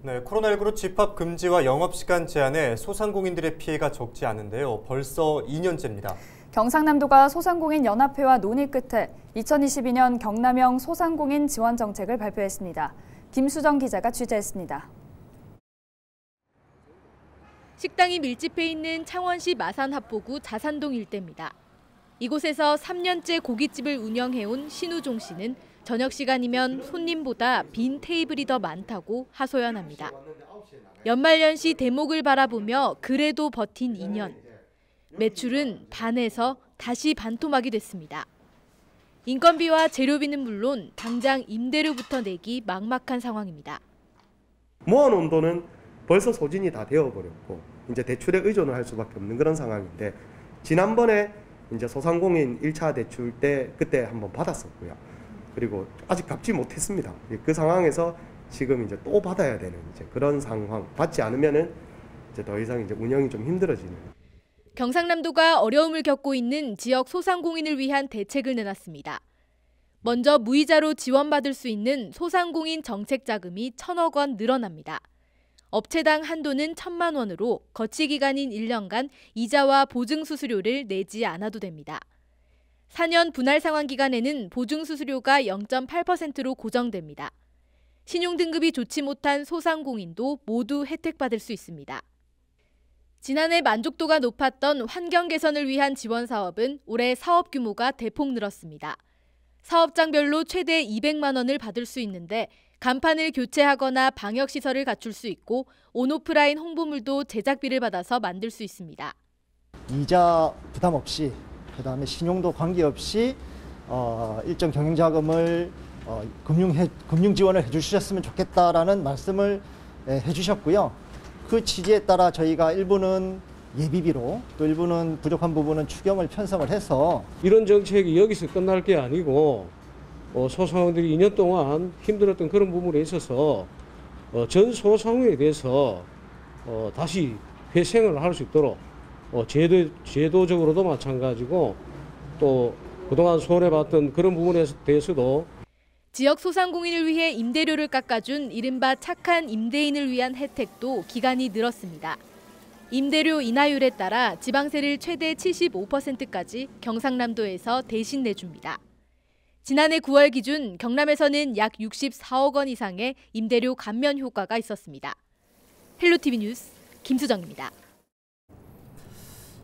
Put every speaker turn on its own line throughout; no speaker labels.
네, 코로나19로 집합 금지와 영업시간 제한에 소상공인들의 피해가 적지 않은데요. 벌써 2년째입니다.
경상남도가 소상공인 연합회와 논의 끝에 2022년 경남형 소상공인 지원 정책을 발표했습니다. 김수정 기자가 취재했습니다.
식당이 밀집해 있는 창원시 마산합보구 자산동 일대입니다. 이곳에서 3년째 고깃집을 운영해온 신우종 씨는 저녁 시간이면 손님보다 빈 테이블이 더 많다고 하소연합니다. 연말연시 대목을 바라보며 그래도 버틴 2년. 매출은 반에서 다시 반토막이 됐습니다. 인건비와 재료비는 물론 당장 임대료부터 내기 막막한 상황입니다.
모아놓은 돈은 벌써 소진이 다 되어버렸고 이제 대출에 의존을 할 수밖에 없는 그런 상황인데, 지난번에 이제 소상공인 1차 대출 때 그때 한번 받았었고요. 그리고 아직 갚지 못했습니다. 그 상황에서 지금 이제 또 받아야 되는 이제 그런 상황, 받지 않으면은 이제 더 이상 이제 운영이 좀 힘들어지는.
경상남도가 어려움을 겪고 있는 지역 소상공인을 위한 대책을 내놨습니다. 먼저 무이자로 지원받을 수 있는 소상공인 정책 자금이 1,000억 원 늘어납니다. 업체당 한도는 1,000만 원으로 거치 기간인 1년간 이자와 보증 수수료를 내지 않아도 됩니다. 4년 분할 상환 기간에는 보증 수수료가 0.8%로 고정됩니다. 신용 등급이 좋지 못한 소상공인도 모두 혜택받을 수 있습니다. 지난해 만족도가 높았던 환경 개선을 위한 지원 사업은 올해 사업 규모가 대폭 늘었습니다. 사업장별로 최대 200만 원을 받을 수 있는데 간판을 교체하거나 방역시설을 갖출 수 있고 온오프라인 홍보물도 제작비를 받아서 만들 수 있습니다.
이자 부담 없이, 그다음에 신용도 관계없이 일정 경영자금을 금융 지원을 해주셨으면 좋겠다라는 말씀을 해주셨고요. 그 취지에 따라 저희가 일부는 예비비로, 또 일부는 부족한 부분은 추경을 편성을 해서,
이런 정책이 여기서 끝날 게 아니고 소상공인들이 2년 동안 힘들었던 그런 부분에 있어서 전 소상공인에 대해서 다시 회생을 할 수 있도록 제도적으로도 마찬가지고 또 그동안 손해봤던 그런 부분에 대해서도
지역 소상공인을 위해 임대료를 깎아준 이른바 착한 임대인을 위한 혜택도 기간이 늘었습니다. 임대료 인하율에 따라 지방세를 최대 75%까지 경상남도에서 대신 내줍니다. 지난해 9월 기준 경남에서는 약 64억 원 이상의 임대료 감면 효과가 있었습니다. 헬로티비 뉴스 김수정입니다.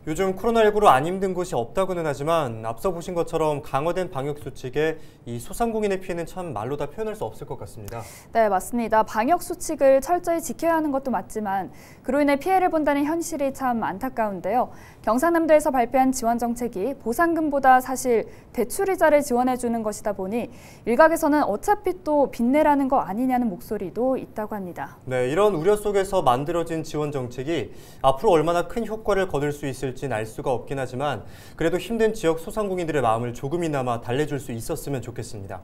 요즘 코로나19로 안 힘든 곳이 없다고는 하지만 앞서 보신 것처럼 강화된 방역수칙에 이 소상공인의 피해는 참 말로 다 표현할 수 없을 것 같습니다.
네, 맞습니다. 방역수칙을 철저히 지켜야 하는 것도 맞지만 그로 인해 피해를 본다는 현실이 참 안타까운데요. 경상남도에서 발표한 지원 정책이 보상금보다 사실 대출이자를 지원해주는 것이다 보니 일각에서는 어차피 또 빚내라는 거 아니냐는 목소리도 있다고 합니다.
네, 이런 우려 속에서 만들어진 지원 정책이 앞으로 얼마나 큰 효과를 거둘 수 있을지는 알 수가 없긴 하지만 그래도 힘든 지역 소상공인들의 마음을 조금이나마 달래줄 수 있었으면 좋겠습니다.